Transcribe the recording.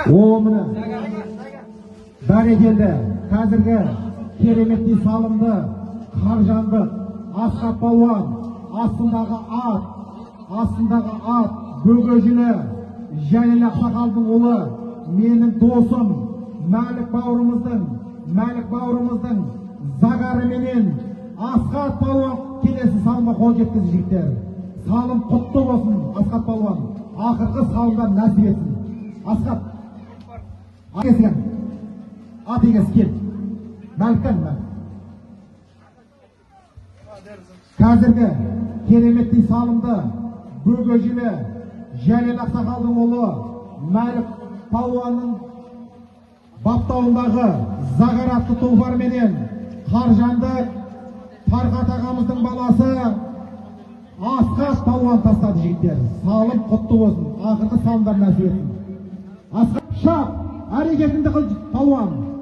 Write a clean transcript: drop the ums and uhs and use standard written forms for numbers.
О, міне бәрекелді қазіргі кереметтей салымды Қаржанды Асқат Палуан астындағы ат Бөгежілі Жәлел Ақсақалдың ұлы менің досым Мәлік бауырымыздың Загарыменен Асқат Палуан келесі салымға қол жеткізді жігіттер. Салым құтты болсын Асқат Палуан. Ақырғы салымдар нәсіп етсін. Асқат ат егесі кел. Мәліктен қазіргі кереметтей салымды Бөгежілі Жәлел Ақсақалдың ұлы Мәлік Палуанның баптауындағы Загар атты тұлпарменен Қаржанды Тарқат ағамыздың баласы Асқат Палуан тастады жігіттер. Салым құтты болсын. Ақырғы салымдар нәсіп етсін. Асқат шап, әрекетіңді қыл Палуан.